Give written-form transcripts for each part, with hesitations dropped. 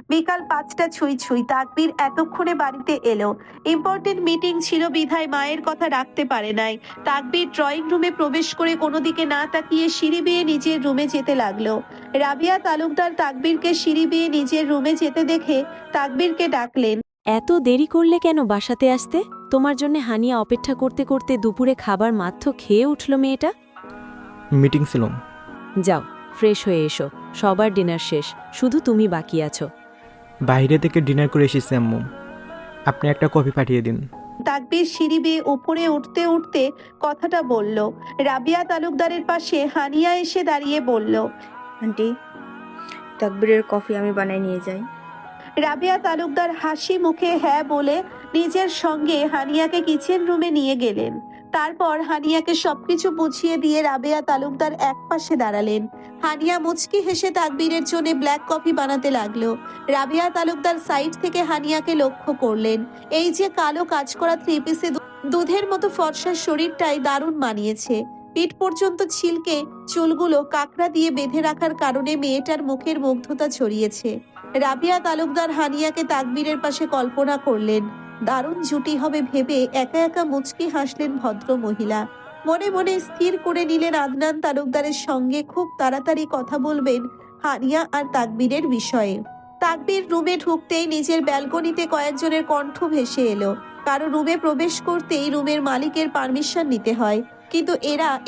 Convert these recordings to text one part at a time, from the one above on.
বিকাল 5টা ছুঁই ছুঁই তাকবীর এতক্ষণে বাড়িতে এলো। ইম্পর্টেন্ট মিটিং ছিল বিধায় মায়ের কথা রাখতে পারে নাই। তাকবীর ড্রয়িং রুমে প্রবেশ করে কোনো দিকে না তাকিয়ে সিঁড়ি বেয়ে নিজের রুমে যেতে লাগলো। রাবিয়া তালুকদার তাকবীরকে সিঁড়ি বেয়ে নিজের রুমে যেতে দেখে তাকবীরকে ডাকলেন। এত দেরি করলে কেন বাসাতে আসতে? তোমার জন্য হানিয়া অপেক্ষা করতে করতে দুপুরে খাবার মাত্র খেয়ে উঠল মেয়েটা। মিটিং ছিল। যাও ফ্রেশ হয়ে এসো, সবার ডিনার শেষ, শুধু তুমি বাকি আছো। বাইরে থেকে ডিনার করে এসেছি আম্মু, আপনি একটা কফি পাঠিয়ে দিন। তাকবীর সিঁড়ি বেয়ে উপরে উঠতে উঠতে কথাটা বলল। রাবিয়া তালুকদারের পাশে হানিয়া এসে দাঁড়িয়ে বলল, আন্টি, তাকবীরের কফি আমি বানাই নিয়ে যাই। রাবিয়া তালুকদার হাসি মুখে হ্যাঁ বলে নিজের সঙ্গে হানিয়াকে কিচেন রুমে নিয়ে গেলেন। তারপর হানিয়াকে সবকিছু বুঝিয়ে দিয়ে রাবিয়া তালুকদার এক পাশে দাঁড়ালেন। হানিয়া মুচকি হেসে তাকবীরের জন্য ব্ল্যাক কফি বানাতে লাগলো। রাবিয়া তালুকদার সাইড থেকে হানিয়াকে লক্ষ্য করলেন। এই যে কালো কাজ করা থ্রি পিসে দুধের মতো ফর্সা শরীরটাই দারুণ মানিয়েছে। পিঠ পর্যন্ত ছিলকে চুলগুলো কাকড়া দিয়ে বেঁধে রাখার কারণে মেয়েটার মুখের মুগ্ধতা ছড়িয়েছে। রাবিয়া তালুকদার হানিয়াকে তাকবীরের পাশে কল্পনা করলেন। দারুণ জুটি হবে ভেবে একা একা মুচকি হাসলেন ভদ্র মহিলা। মনে মনে স্থির করে নিলেন আদনান তালুকদারের সঙ্গে খুব তাড়াতাড়ি কথা বলবেন হানিয়া আর তাকবীরের বিষয়ে। তাকবীর রুমে ঢুকতেই নিজের ব্যালকনিতে কয়েকজনের কণ্ঠ ভেসে এলো। কারো রুমে প্রবেশ করতেই রুমের মালিকের পারমিশন নিতে হয়, কিন্তু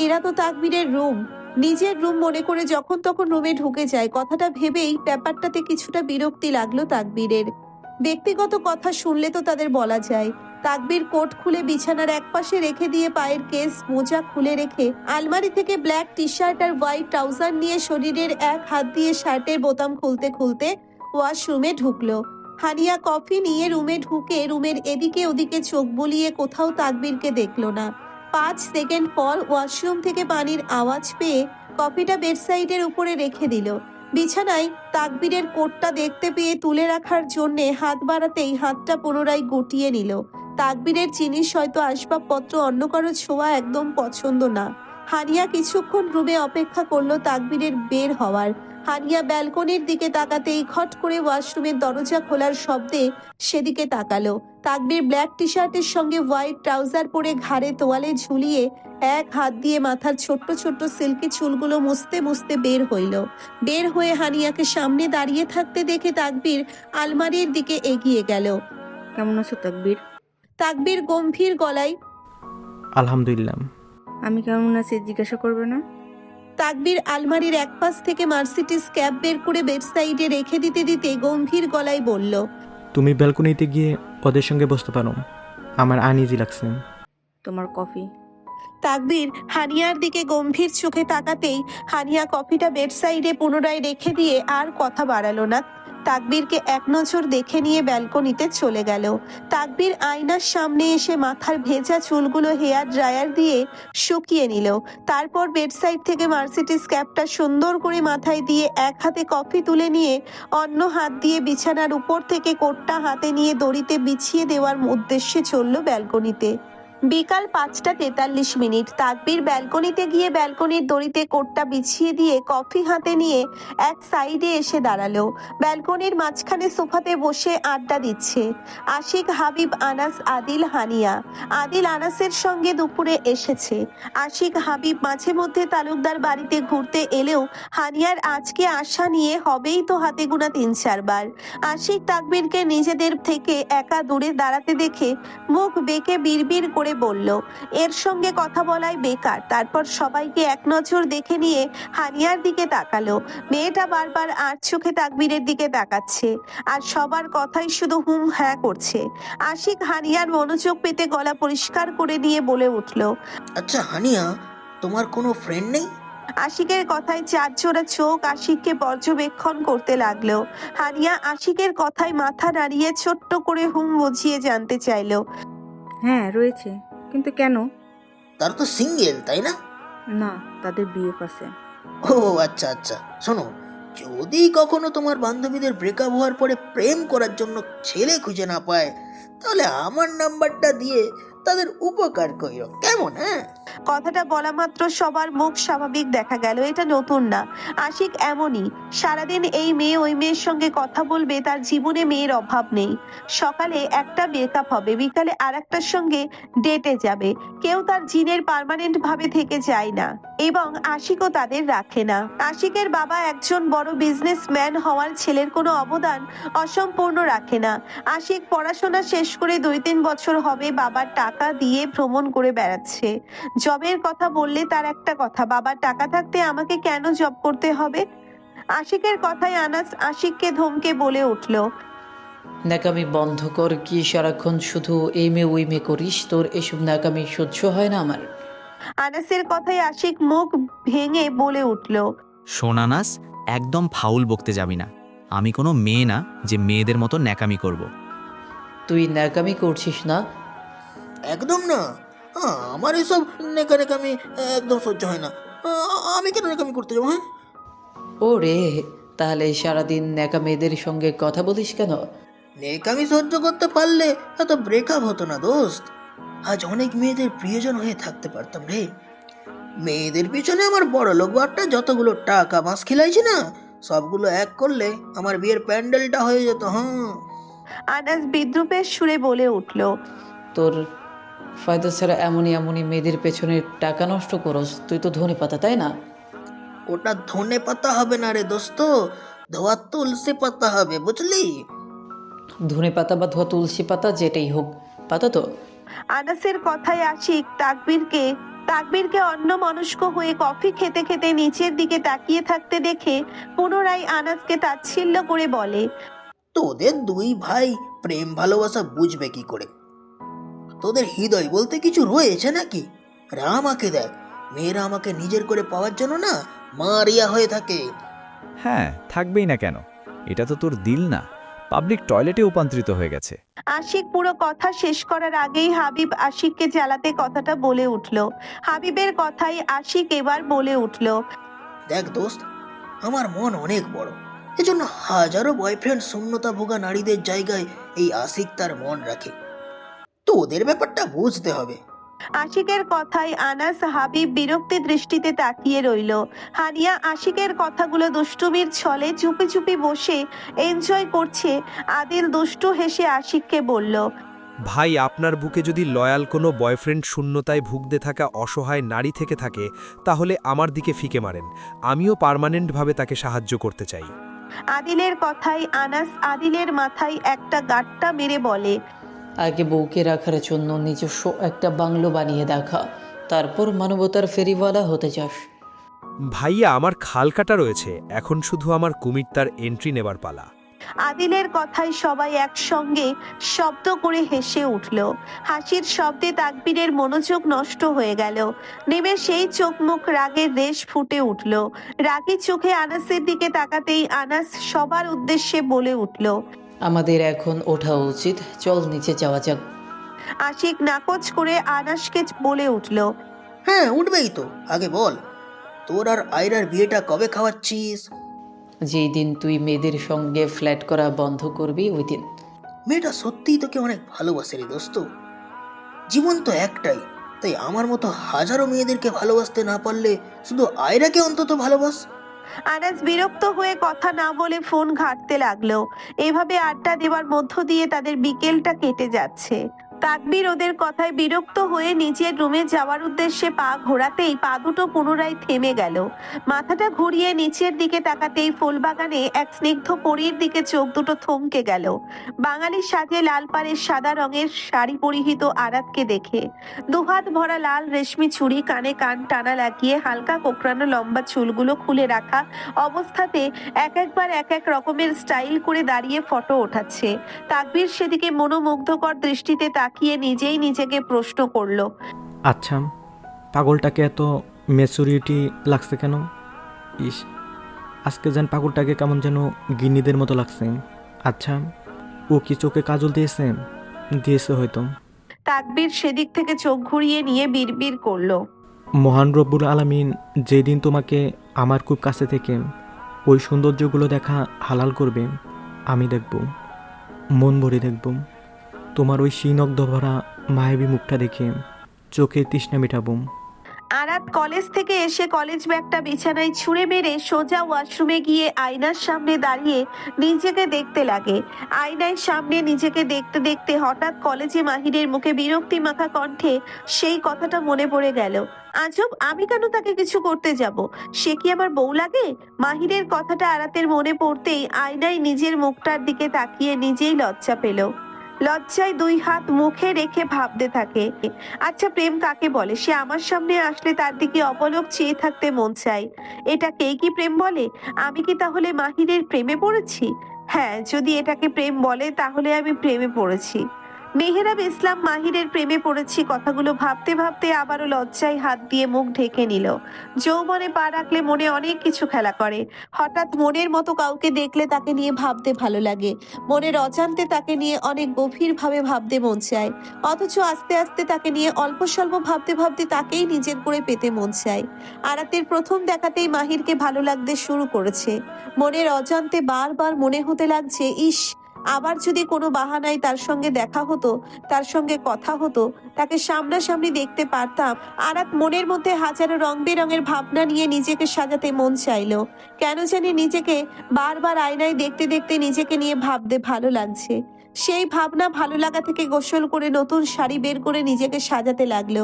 এরা তো তাকবীরের রুম, নিজের রুম মনে করে যখন তখন রুমে ঢুকে যায়। কথাটা ভেবেই ব্যাপারটাতে কিছুটা বিরক্তি লাগলো তাকবীরের। ব্যক্তিগত কথা শুনলে তো তাদের বলা যায়। তাকবীর কোট খুলে বিছানার একপাশে রেখে দিয়ে পায়ের কেস মোজা খুলে রেখে আলমারি থেকে ব্ল্যাক টি শার্ট আর হোয়াইট ট্রাউজার নিয়ে শরীরের এক হাত দিয়ে শার্টের বোতাম খুলতে খুলতে ওয়াশরুমে ঢুকলো। হানিয়া কফি নিয়ে রুমে ঢুকে রুমের এদিকে ওদিকে চোখ বুলিয়ে কোথাও তাকবীরকে দেখলো না। 5 সেকেন্ড পর ওয়াশরুম থেকে পানির আওয়াজ পেয়ে কফিটা বেডসাইডের উপরে রেখে দিল। বিছানায় তাকবীরের কোটটা দেখতে পেয়ে তুলে রাখার জন্যে হাত বাড়াতেই হাতটা পুনরায় গুটিয়ে নিল। তাকবীরের জিনিস হয়তো আসবাবপত্র অন্য কারো ছোঁয়া একদম পছন্দ না। হানিয়া কিছুক্ষণ রুমে অপেক্ষা করলো তাকবীরের বের হওয়ার। হানিয়া ব্যালকনির দিকে তাকাতেই খট করে ওয়াশরুমের দরজা খোলার শব্দে সেদিকে তাকালো। তাকবীর ব্ল্যাক টি শার্টের সঙ্গে হোয়াইট ট্রাউজার পরে ঘাড়ে তোয়ালে ঝুলিয়ে এক হাত দিয়ে মাথার ছোট্ট ছোট্ট সিল্কি চুলগুলো মুছতে মুছতে বের হইল। বের হয়ে হানিয়াকে সামনে দাঁড়িয়ে থাকতে দেখে তাকবীর আলমারির দিকে এগিয়ে গেল। কেমন আছো তাকবীর? তাকবীর গম্ভীর গলায়, আলহামদুলিল্লাহ। আমি কেমন আছি জিজ্ঞাসা করবে না? তাকবীর আলমারির এক পাশ থেকে মার্সিডিজ ক্যাব বের করে বেডসাইডে রেখে দিতে দিতে গম্ভীর গলায় বলল, তুমি ব্যালকনিতে গিয়ে ওদের সঙ্গে বসতে পারো, আমার আনইজি লাগছে। তোমার কফি। তাকবীর হানিয়ার দিকে গম্ভীর চোখে তাকাতেই হানিয়া কফিটা বেডসাইডে পুনরায় রেখে দিয়ে আর কথা বাড়ালো না। তাকবীরকে এক নজর দেখে নিয়ে ব্যালকনিতে চলে গেল। তাকবীর আয়নার সামনে এসে মাথার ভেজা চুলগুলো হেয়ার ড্রায়ার দিয়ে শুকিয়ে নিল। তারপর বেডসাইড থেকে মার্সিডিজ ক্যাপটা সুন্দর করে মাথায় দিয়ে এক হাতে কফি তুলে নিয়ে অন্য হাত দিয়ে বিছানার উপর থেকে কোটটা হাতে নিয়ে দড়িতে বিছিয়ে দেওয়ার উদ্দেশ্যে চলল ব্যালকনিতে। বিকাল 5টা 43 তাকবীর ব্যালকনিতে গিয়ে ব্যালকনির দড়িতে কোটটা বিছিয়ে দিয়ে কফি হাতে নিয়ে এক সাইডে এসে দাঁড়ালো। ব্যালকনির মাঝখানে সোফাতে বসে আড্ডা দিচ্ছে আশিক, হাবিব, আনাস, আদিল, হানিয়া। আদিল আনাসের সঙ্গে দুপুরে এসেছে। আশিক, হাবিব মাঝে মধ্যে তালুকদার বাড়িতে ঘুরতে এলেও হানিয়ার আজকে আসা নিয়ে হবেই তো হাতে গোনা 3-4 বার। আশিক তাকবীরকে নিজেদের থেকে একা দূরে দাঁড়াতে দেখে মুখ বেঁকে বিড়বিড় করে বলল, এর সঙ্গে কথা বলাই বেকার। তারপর সবাইকে এক নজর দেখে নিয়ে হানিয়ার দিকে তাকালো। মেয়েটা বারবার আর চোখে তাকবীরের দিকে তাকাচ্ছে আর সবার কথাই শুধু হুম হ্যাঁ করছে। আশিক হানিয়ার মনোযোগ পেতে গলা পরিষ্কার করে নিয়ে বলে উঠল, আচ্ছা হানিয়া, তোমার কোনো ফ্রেন্ড নেই? আশিকের কথায় 4 জোড়া চোখ আশিককে পর্যবেক্ষণ করতে লাগলো। হানিয়া আশিকের কথায় মাথা নাড়িয়ে ছোট্ট করে হুম বুঝিয়ে জানতে চাইলো, হ্যাঁ রয়েছে, কিন্তু কেন? তারা তো সিঙ্গেল, তাই না? না, তাদের বিএফ আছে। ও আচ্ছা আচ্ছা, শোনো, যদি কখনো তোমার বান্ধবীদের ব্রেকআপ হওয়ার পরে প্রেম করার জন্য ছেলে খুঁজে না পায়, তাহলে আমার নাম্বারটা দিয়ে তাদের উপকার কইরো, কেমন? হ্যাঁ, কথাটা বলা মাত্র সবার মুখ স্বাভাবিক দেখা গেল। এটা নতুন না, আশিক এমনই। সারাদিন এই মেয়ে ওই মেয়ের সঙ্গে কথা বলবে, তার জীবনে মেয়ের অভাব নেই। সকালে একটা ব্রেকআপ হবে, বিকালে আর একটার সঙ্গে ডেটে যাবে। কেউ তার জিনের পার্মানেন্ট ভাবে থেকে যায় না, এবং আশিকও তাদের রাখে না। আশিকের বাবা একজন বড় বিজনেসম্যান হওয়ার ছেলের কোনো অবদান অসম্পূর্ণ রাখে না। আশিক পড়াশোনা শেষ করে 2-3 বছর হবে বাবার টাকা দিয়ে ভ্রমণ করে বেড়াচ্ছে। জবের কথা বললে তার একটা কথা, বাবার টাকা থাকতে আমাকে কেন জব করতে হবে? আশিকের কথায় আনাস আশিককে ধমকে বলে উঠল, ন্যাকামি বন্ধ কর। কি সারাক্ষণ শুধু এই মেয়ে ওই মেয়ে করিস? তোর এসব ন্যাকামি সহ্য হয় না আমার। আনাসের কথায় আশিক মুখ ভেঙে বলে উঠল, শোন আনাস, একদম ফাউল বকতে যাবি না। আমি কোনো মেয়ে না যে মেয়েদের মতো ন্যাকামি করব। তুই ন্যাকামি করছিস না? একদম না। আমার এসব নেকামি একদম সহ্য হয় না। আমি কেন নেকামি করতে যাবো? হ্যাঁ, ও রে, তাহলে সারাদিন ন্যাকা মেয়েদের সঙ্গে কথা বলিস কেন? নেকামি সহ্য করতে পারলে এত ব্রেকআপ হতো না দোস্ত। আজ অনেক মেয়েদের প্রিয়জন হয়ে থাকতে পারতাম রে। মেয়েদের পিছনে আমার বড় লোক বাপটা যতগুলো টাকা মাছ খিলাইছি না, সবগুলো এক করলে আমার বিয়ের প্যান্ডেলটা হয়ে যেত। হ্যাঁ, আনাস বিদ্রুপের সুরে বলে উঠল, তোর ফায়দা ছাড়া এমনই এমনই মেয়েদের পেছনে টাকা নষ্ট করস। তুই তো ধনে পাতা, তাই না? ওটা ধনে পাতা হবে না রে দোস্ত, ধোয়া তুলসী পাতা হবে, বুঝলি? ধনে পাতা বা ধোয়া তুলসী পাতা, যেটাই হোক, পাতা তো। আনাসের কথায় আশিক তাকবীরকে অন্যমনস্ক হয়ে কফি খেতে খেতে নিচের দিকে তাকিয়ে থাকতে দেখে পুনরায় আনাসকে তাচ্ছিল্য করে বলে, তোদের দুই ভাই প্রেম ভালোবাসা বুঝবে কি করে? তোদের হৃদয় বলতে কিছু রয়েছে নাকি? আরে আমাকে দেখ, মেয়েরা আমাকে নিজের করে পাওয়ার জন্য না মারিয়া হয়ে থাকে। হ্যাঁ, থাকবেই না কেন? এটা তো তোর দিল না, পাবলিক টয়লেটে রূপান্তরিত হয়ে গেছে। আশিক পুরো কথা শেষ করার আগেই হাবিব আশিককে জ্বালাতে কথাটা বলে উঠল। হাবিবের কথাই আশিক এবার বলে উঠল, দেখ দোস্ত, আমার মন অনেক বড়, এজন্য হাজারো বয়ফ্রেন্ড শূন্যতা ভোগা নারীদের জায়গায় এই আশিক তার মন রাখে। তোদের ব্যাপারটা বুঝতে হবে। আশিকের কথায় আনাস হাবিব বিরক্তি দৃষ্টিতে তাকিয়ে রইল। হানিয়া আশিকের কথাগুলো দুষ্টুমির ছলে চুপি চুপি বসে এনজয় করছে। আদিল দুষ্টু হেসে আশিককে বলল, ভাই, আপনার বুকে যদি লয়াল কোনো বয়ফ্রেন্ড শূন্যতায় ভুগতে থাকা অসহায় নারী থেকে থাকে, তাহলে আমার দিকে ফিকে মারেন। আমিও পার্মানেন্টভাবে তাকে সাহায্য করতে চাই। আদিলের কথায় আনাস আদিলের মাথায় একটা গাঁটটা মেরে বলে, আগে বউকে রাখার জন্য নিজস্ব একটা বাংলো বানিয়ে দেখা, তারপর মানবতার ফেরিওয়ালা হতে চাস। ভাইয়া, আমার খাল কাটা রয়েছে, এখন শুধু আমার কুমির তার এন্ট্রি নেবার পালা। আদিলের কথায় সবাই একসঙ্গে শব্দ করে হেসে উঠল। হাসির শব্দে তাকবীরের মনোযোগ নষ্ট হয়ে গেল। নেমে সেই চোখ মুখ রাগের রেশ ফুটে উঠল। রাগী চোখে আনাসের দিকে তাকাতেই আনাস সবার উদ্দেশ্যে বলে উঠল, আমাদের এখন ওঠা উচিত, চল নিচে যাওয়া যাক। আশিক নাকচ করে আনাসকে বলে উঠল, হ্যাঁ, উঠবেই তো। আগে বল, তোর আর আয়রার বিয়েটা কবে খাওয়াচ্ছিস? যেই দিন তুই মেয়েদের সঙ্গে ফ্ল্যাট করা বন্ধ করবি ওই দিন। মেয়েটা সত্যিই তোকে অনেক ভালোবাসে রে দোস্ত। জীবন তো একটাই, তাই আমার মতো হাজারো মেয়েদেরকে ভালোবাসতে না পারলে শুধু আয়রাকে অন্তত ভালোবাস। আনাস বিরক্ত হয়ে কথা না বলে ফোন ঘাঁটতে লাগলো। এভাবে আড্ডা দেওয়ার মধ্য দিয়ে তাদের বিকেলটা কেটে যাচ্ছে। তাকবীর ওদের কথায় বিরক্ত হয়ে নিজের রুমে যাওয়ার উদ্দেশ্যে পা ঘোরাতেই পা দুটো পুনরায় থেমে গেল। মাথাটা ঘুরিয়ে নিচের দিকে তাকাতেই ফুলবাগানে এক স্নিগ্ধ পরীর দিকে চোখ দুটো থমকে গেল। বাঙালির সাথে লাল পাড়ের সাদা রঙের শাড়ি পরিহিত আরাতকে দেখে। দুহাত ভরা লাল রেশমি চুড়ি, কানে কান টানা লাগিয়ে হালকা কোকড়ানো লম্বা চুলগুলো খুলে রাখা অবস্থাতে একবার এক এক রকমের স্টাইল করে দাঁড়িয়ে ফটো ওঠাচ্ছে। তাকবীর সেদিকে মনোমুগ্ধকর দৃষ্টিতে তাকিয়ে নিজেই নিজেকে প্রশ্ন করল, আচ্ছা, পাগলটাকে এত ম্যাচুরিটি লাগছে কেন? ইস, আজকে যেন পাগলটাকে কেমন যেন গিন্নিদের মতো লাগছে। আচ্ছা, ও কি চোখে কাজল দিয়েছে? দিয়েছে হয়তো। তাকবীর সেদিক থেকে চোখ ঘুরিয়ে নিয়ে বিড়বিড় করলো, মহান রব্বুল আলামিন যেদিন তোমাকে আমার খুব কাছে থেকে ওই সৌন্দর্যগুলো দেখা হালাল করবে, আমি দেখব, মন ভরে দেখব। তোমার ওই সিনগ্ধ ভরা মায়াবী মুখটা দেখে চোখে তৃষ্ণা মেটাবো। আরাত কলেজ থেকে এসে কলেজ ব্যাগটা বিছানায় ছুঁড়ে মেরে সোজা ওয়াশরুমে গিয়ে আয়নার সামনে দাঁড়িয়ে নিজেকে দেখতে লাগে। আয়নার সামনে নিজেকে দেখতে দেখতে হঠাৎ কলেজে মাহিরের মুখে বিরক্তি মাখা কণ্ঠে সেই কথাটা মনে পড়ে গেল। আজব, আমি কেন তাকে কিছু করতে যাব? সে কি আমার বউ লাগে? মাহিরের কথাটা আরাতের মনে পড়তেই আয়নায় নিজের মুখটার দিকে তাকিয়ে নিজেই লজ্জা পেল। লজ্জায় 2 হাত মুখে রেখে ভাবতে থাকে, আচ্ছা প্রেম কাকে বলে? সে আমার সামনে আসলে তার দিকে অপলক চেয়ে থাকতে মন চায়। এটাকেই কি প্রেম বলে? আমি কি তাহলে মাহিরের প্রেমে পড়েছি? হ্যাঁ, যদি এটাকে প্রেম বলে তাহলে আমি প্রেমে পড়েছি। মেহেরাব ইসলাম মাহিরের প্রেমে পড়েছি কথাগুলো ভাবতে ভাবতে আবারও লজ্জায় হাত দিয়ে মুখ ঢেকে নিল। যৌবনে পা রাখলে মনে অনেক কিছু খেলা করে। হঠাৎ মনের মতো কাউকে দেখলে তাকে নিয়ে ভাবতে ভালো লাগে। মনের অজান্তে তাকে নিয়ে অনেক গভীরভাবে ভাবতে মন চায়, অথচ আস্তে আস্তে তাকে নিয়ে অল্প স্বল্প ভাবতে ভাবতে তাকেই নিজের করে পেতে মন চায়। আরাতের প্রথম দেখাতেই মাহিরকে ভালো লাগতে শুরু করেছে। মনের অজান্তে বারবার মনে হতে লাগছে, ইস, আবার যদি কোনো বাহানায় তার সঙ্গে দেখা হতো, তার সঙ্গে কথা হতো, তাকে সামনাসামনি দেখতে পারতাম। আরাত মনের মধ্যে হাজারো রং বেরঙের ভাবনা নিয়ে নিজেকে সাজাতে মন চাইলো। কেন জানি নিজেকে বারবার আয়নায় দেখতে দেখতে নিজেকে নিয়ে ভাবতে ভালো লাগছে। সেই ভাবনা ভালো লাগা থেকে গোসল করে নতুন শাড়ি বের করে নিজেকে সাজাতে লাগলো।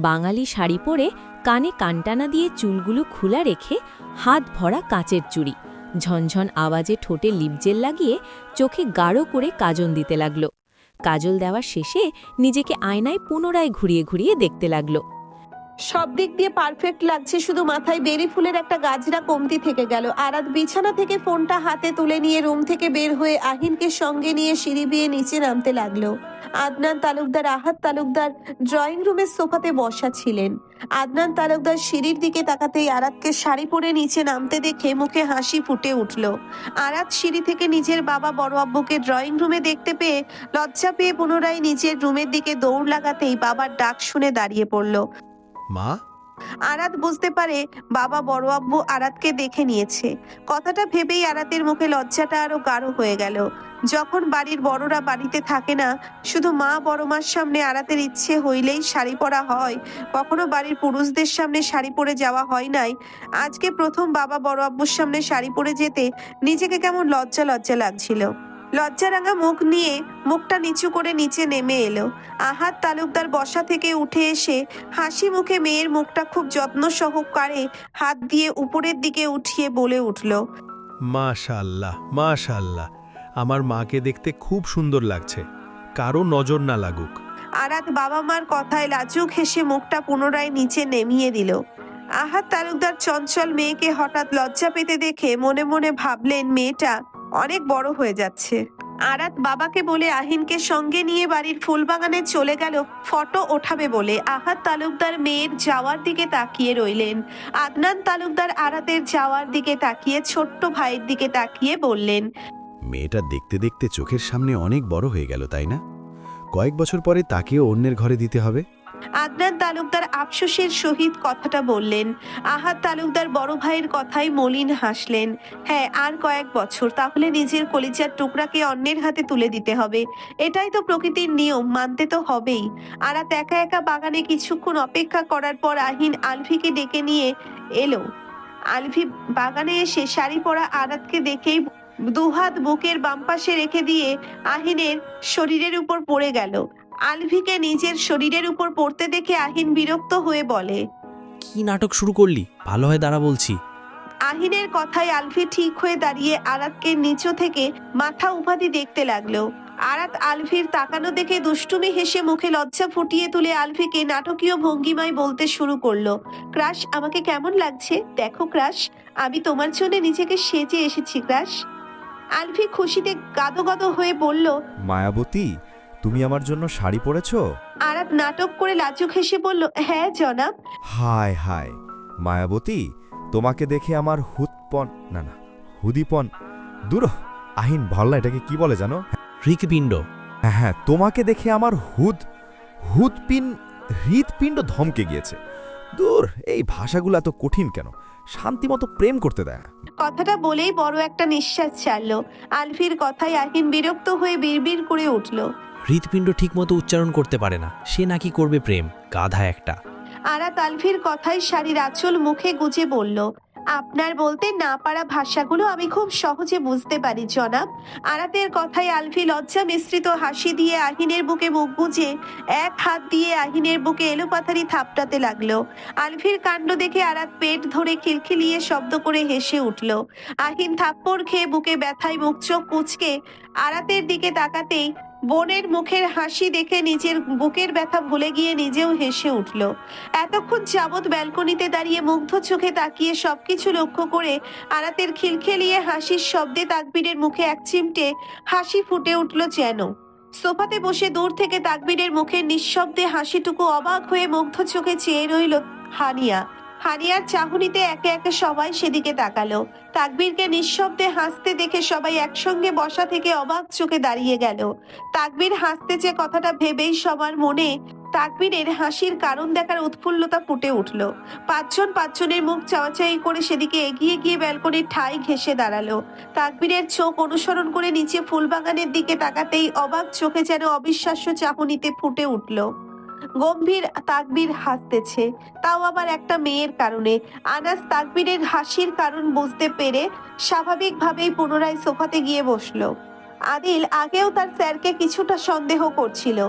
বাঙালি শাড়ি পরে কানে কানটানা দিয়ে চুলগুলো খোলা রেখে হাত ভরা কাচের চুড়ি, ঝনঝন আওয়াজে ঠোঁটে লিপজেল লাগিয়ে চোখে গাঢ় করে কাজল দিতে লাগল। কাজল দেওয়ার শেষে নিজেকে আয়নায় পুনরায় ঘুরিয়ে ঘুরিয়ে দেখতে লাগল। সব দিক দিয়ে পারফেক্ট লাগছে, শুধু মাথায় বেরি ফুলের একটা গাজরা কমতি থেকে গেল। আরাত বিছানা থেকে ফোনটা হাতে তুলে নিয়ে রুম থেকে বের হয়ে আহিনকে সঙ্গে নিয়ে সিঁড়ি বেয়ে নিচে নামতে লাগলো। আদনান তালুকদার, আহাত তালুকদার ড্রয়িং রুমের সোফাতে বসা ছিলেন। আদনান তালুকদার সিঁড়ির দিকে তাকাতেই আরাতকে শাড়ি পরে নিচে নামতে দেখে মুখে হাসি ফুটে উঠল। আরাত সিঁড়ি থেকে নিজের বাবা বড় আব্বুকে ড্রয়িং রুমে দেখতে পেয়ে লজ্জা পেয়ে পুনরায় নিজের রুমের দিকে দৌড় লাগাতেই বাবার ডাক শুনে দাঁড়িয়ে পড়ল। মা, আরাত বুঝতে পারে বাবা বড় আব্বু আরাতকে দেখে নিয়েছে। কথাটা ভেবেই আরাতের মুখে লজ্জাটা আরো গাঢ় হয়ে গেল। যখন বাড়ির বড়রা বাড়িতে থাকে না, শুধু মা বড় মার সামনে আরাতের ইচ্ছে হইলেই শাড়ি পরা হয়, কখনো বাড়ির পুরুষদের সামনে শাড়ি পরে যাওয়া হয় নাই। আজকে প্রথম বাবা বড় আব্বুর সামনে শাড়ি পরে যেতে নিজেকে কেমন লজ্জা লজ্জা লাগছিল। লজ্জারাঙা মুখ নিয়ে মুখটা নিচু করে নিচে নেমে এলো। আহাত তালুকদার বসা থেকে উঠে এসে হাসি মুখে মেয়ের মুখটা খুব যত্ন সহকারে হাত দিয়ে উপরের দিকে উঠিয়ে বলে উঠল, মাশাআল্লাহ মাশাআল্লাহ, আমার মাকে দেখতে খুব সুন্দর লাগছে, কারো নজর না লাগুক। আরাত বাবা মার কথায় লাজুক হেসে মুখটা পুনরায় নিচে নেমিয়ে দিল। আহাত তালুকদার চঞ্চল মেয়েকে হঠাৎ লজ্জা পেতে দেখে মনে মনে ভাবলেন মেয়েটা অনেক বড় হয়ে যাচ্ছে। আরাত বাবাকে বলে আহিনকে সঙ্গে নিয়ে বাড়ির ফুলবাগানে চলে গেল ফটো ওঠাবে বলে। আহাত তালুকদার মেয়ের যাওয়ার দিকে তাকিয়ে রইলেন। আদনান তালুকদার আরাতের যাওয়ার দিকে তাকিয়ে ছোট্ট ভাইয়ের দিকে তাকিয়ে বললেন, মেয়েটা দেখতে দেখতে চোখের সামনে অনেক বড় হয়ে গেল, তাই না? কয়েক বছর পরে তাকেও অন্যের ঘরে দিতে হবে। আদনান তালুকদার আফসোসের সহিত কথাটা বললেন। আহাত তালুকদার বড় ভাইয়ের কথাই মলিন হাসলেন। হ্যাঁ, আর কয়েক বছর, তাহলে নিজের কলিজার টুকরাকে অন্যের হাতে তুলে দিতে হবে। এটাই তো প্রকৃতির নিয়ম, মানতে তো হবেই। আরাত একা একা বাগানে কিছুক্ষণ অপেক্ষা করার পর আহিন আলভিকে ডেকে নিয়ে এলো। আলভি বাগানে এসে শাড়ি পরা আরাতকে দেখেই দুহাত বুকের বাম পাশে রেখে দিয়ে আহিনের শরীরের উপর পড়ে গেল। আলভিকে নিজের শরীরের উপর পড়তে দেখে আহিন বিরক্ত হয়ে বলে, কি নাটক শুরু করলি? ভালো হয় দাঁড়া বলছি। আহিনের কথায় আলভি ঠিক হয়ে দাঁড়িয়ে আরাতকে নিচু থেকে মাথা উপাধি দেখতে লাগলো। আরাত আলভির তাকানো দেখে দুষ্টুমি হেসে মুখে লজ্জা ফুটিয়ে তুলে আলভিকে নাটকীয় ভঙ্গিমায় বলতে শুরু করলো, ক্রাশ, আমাকে কেমন লাগছে দেখো ক্রাশ, আমি তোমার জন্য নিজেকে সেজে এসেছি ক্রাশ। আলভি খুশিতে গাদো হয়ে বলল, মায়াবতী, তুমি আমার জন্য শাড়ি পরেছ? আরাত নাটক করে লাজুক হেসে বলল, হ্যাঁ জনাব। হায় হায় মায়াবতী, তোমাকে দেখে আমার হুদিপন দূর। আহিন ভল্লা, এটাকে কি বলে জানো? হৃৎপিণ্ড। হ্যাঁ, তোমাকে দেখে আমার হৃৎপিণ্ড ধমকে গিয়েছে। দূর, এই ভাষাগুলো এত কঠিন কেন? শান্তিমতো প্রেম করতে দেয়। কথাটা বলেই বড় একটা নিঃশ্বাস ছাড়লো। আলভির কথায় আহিন বিরক্ত হয়ে বিড়বিড় করে উঠল, হৃৎপিণ্ড ঠিকমতো উচ্চারণ করতে পারে না, সে নাকি করবে প্রেম, গাধা একটা। আরাত আলভির কথায় শাড়ির আঁচল মুখে গুজে বলল, আপনার বলতে না পারা ভাষাগুলো আমি খুব সহজে বুঝতে পারি জনাব। আরাতের কথায় আলভি লজ্জা মিশ্রিত হাসি দিয়ে আহিনের বুকে মুখ গুজে এক হাত দিয়ে আহিনের বুকে এলোপাথারি থাপটাতে লাগলো। আলভির কাণ্ড দেখে আরাত পেট ধরে খিলখিলিয়ে শব্দ করে হেসে উঠল। আহিন থাপ্পড় খেয়ে বুকে ব্যথায় মুখ চোখ কুঁচকে আরাতের দিকে তাকাতেই বোনের মুখের হাসি দেখে নিজের বুকের ব্যথা ভুলে গিয়ে নিজেও হেসে উঠল। এতক্ষণ যাবৎ ব্যালকনিতে দাঁড়িয়ে মুগ্ধ চোখে তাকিয়ে সবকিছু লক্ষ্য করে আরাতের খিলখিলিয়ে হাসির শব্দে তাকবীরের মুখে এক চিমটে হাসি ফুটে উঠল যেন। সোফাতে বসে দূর থেকে তাকবীরের মুখের নিঃশব্দে হাসিটুকু অবাক হয়ে মুগ্ধ চোখে চেয়ে রইল হানিয়া। হানিয়ার চাহনিতে একে একে সবাই সেদিকে তাকালো। তাকবীরকে নিঃশব্দে হাসতে দেখে সবাই একসঙ্গে বসা থেকে অবাক চোখে দাঁড়িয়ে গেল। তাকবীর হাসতে যে কথাটা ভেবেই সবার মনে তাকবীরের হাসির কারণ দেখার উৎফুল্লতা ফুটে উঠল। পাঁচজনের মুখ চাওয়াচাই করে সেদিকে এগিয়ে গিয়ে ব্যালকনির ঠাই ঘেঁষে দাঁড়ালো। তাকবীরের চোখ অনুসরণ করে নিচে ফুলবাগানের দিকে তাকাতেই অবাক চোখে যেন অবিশ্বাস্য চাহনিতে ফুটে উঠল। গম্ভীর তাকবীর হাসতেছে, তাও আবার একটা মেয়ের কারণে। আনাস তাকবীরের হাসির কারণ বুঝতে পেরে স্বাভাবিকভাবেই পুনরায় সোফাতে গিয়ে বসলো। আদিল আগেও তার স্যারকে কিছুটা সন্দেহ করছিল,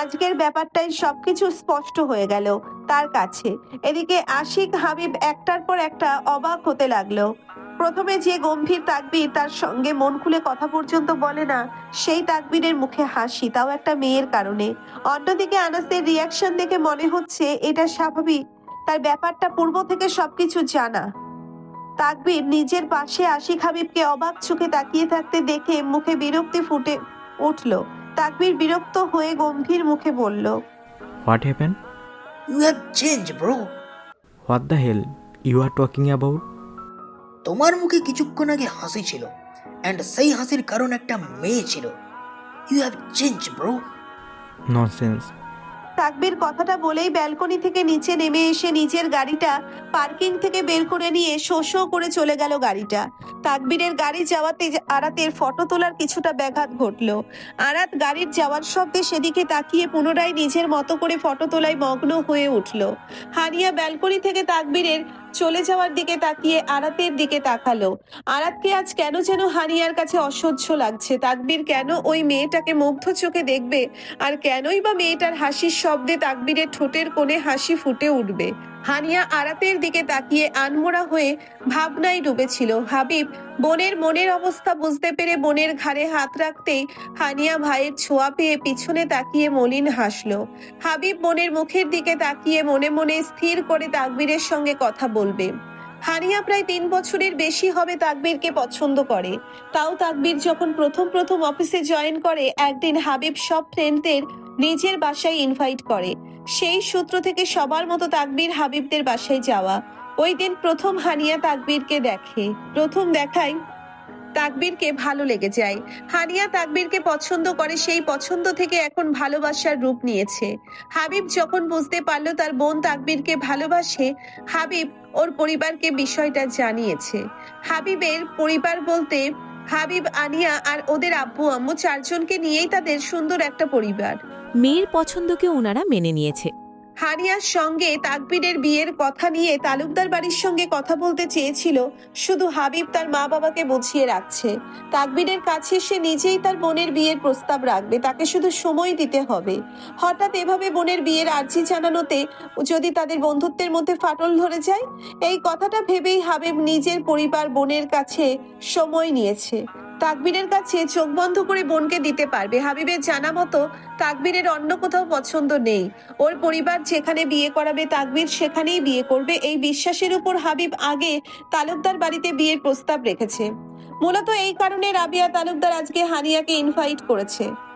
আজকের ব্যাপারটাই সবকিছু স্পষ্ট হয়ে গেল তার কাছে। এদিকে আশিক হাবিব একটার পর একটা অবাক হতে লাগলো। প্রথমে যে গম্ভীর তাকবীর তার সঙ্গে মন খুলে কথা পর্যন্ত বলে না, সেই তাকবীরের মুখে হাসি, তাও একটা মেয়ের কারণে। অন্যদিকে আনাসের রিয়াকশন দেখে মনে হচ্ছে এটা স্বাভাবিক, তার ব্যাপারটা পূর্ব থেকে সবকিছু জানা। তাকবীর নিজের পাশে আশিক হাবিবকে অবাক চোখে তাকিয়ে থাকতে দেখে মুখে বিরক্তি ফুটে উঠল। তাকবীর বিরক্ত হয়ে গম্ভীর মুখে বলল, what happen? You have change bro. What the hell you are talking about? তোমার মুখে কিছুক্ষণ আগে হাসি ছিল, অ্যান্ড সেই হাসির কারণ একটা মেয়ে ছিল। You have change bro. Nonsense. Takbir কথাটা বলেই ব্যালকনি থেকে নিচে নেমে এসে নিজের গাড়িটা পার্কিং থেকে বের করে নিয়ে শো শো করে চলে গেল গাড়িটা। তাকবীরের গাড়ি যাওয়াতে আরাতের ফটো তোলার কিছুটা ব্যাঘাত ঘটলো। আরাত গাড়ির যাওয়ার শব্দে সেদিকে তাকিয়ে পুনরায় নিজের মতো করে ফটো তোলায় মগ্ন হয়ে উঠল। হানিয়া ব্যালকনি থেকে তাকবীরের চলে যাওয়ার দিকে তাকিয়ে আরাতের দিকে তাকালো। আরাতকে আজ কেন যেন হানিয়ার কাছে অসহ্য লাগছে। তাকবীর কেন ওই মেয়েটাকে মুগ্ধ চোখে দেখবে, আর কেনই বা মেয়েটার হাসির শব্দে তাকবীরের ঠোঁটের কোণে হাসি ফুটে উঠবে। হানিয়া আরাতের দিকে তাকিয়ে আনমোড়া হয়ে ভাবনায় ডুবেছিল। হাবিব বোনের মনের অবস্থা বুঝতে পেরে বোনের ঘাড়ে হাত রাখতেই হানিয়া ভাইয়ের ছোঁয়া পেয়ে পিছনে তাকিয়ে মলিন হাসলো। হাবিব বোনের মুখের দিকে তাকিয়ে মনে মনে স্থির করে তাকবীরের সঙ্গে কথা বলবে। হানিয়া প্রায় 3 বছরের বেশি হবে তাকবীরকে পছন্দ করে। তাও তাকবীর যখন প্রথম অফিসে জয়েন করে, একদিন হাবিব সব ফ্রেন্ডদের নিজের বাসায় ইনভাইট করে। সেই সূত্র থেকে সবার মতো তাকবীর হাবিবদের বাসায় যাওয়া। ওই দিন প্রথম হানিয়া তাকবীরকে দেখে। প্রথম দেখায় তাকবীরকে ভালো লেগে যায়। হানিয়া তাকবীরকে পছন্দ করে, সেই পছন্দ থেকে এখন ভালোবাসার রূপ নিয়েছে। হাবিব যখন বুঝতে পারলো তার বোন তাকবীরকে ভালোবাসে, হাবিব ওর পরিবারকে বিষয়টা জানিয়েছে। হাবিবের পরিবার বলতে হাবিব, আনিয়া আর ওদের আব্বু আম্মু 4 জনকে নিয়েই তাদের সুন্দর একটা পরিবার। মেয়ের পছন্দকে ওনারা মেনে নিয়েছে। হানিয়ার সঙ্গে তাকবীরের বিয়ের কথা নিয়ে তালুকদার বাড়ির সঙ্গে কথা বলতে চেয়েছিল, শুধু হাবিব তার মা বাবাকে বুঝিয়ে রাখছে। তাকবীরের কাছে সে নিজেই তার বোনের বিয়ের প্রস্তাব রাখবে, তাকে শুধু সময় দিতে হবে। হঠাৎ এভাবে বোনের বিয়ের আর্জি জানানোতে যদি তাদের বন্ধুত্বের মধ্যে ফাটল ধরে যায়, এই কথাটা ভেবেই হাবিব নিজের পরিবার বোনের কাছে সময় নিয়েছে। তাকবীরের কাছে চোখ বন্ধ করে বোনকে দিতে পারবে। হাবিবের জানা মতো তাকবীরের অন্য কোথাও পছন্দ নেই। ওর পরিবার যেখানে বিয়ে করাবে তাকবীর সেখানেই বিয়ে করবে, এই বিশ্বাসের উপর হাবিব আগে তালুকদার বাড়িতে বিয়ের প্রস্তাব রেখেছে। মূলত এই কারণে রাবিয়া তালুকদার আজকে হানিয়াকে ইনভাইট করেছে।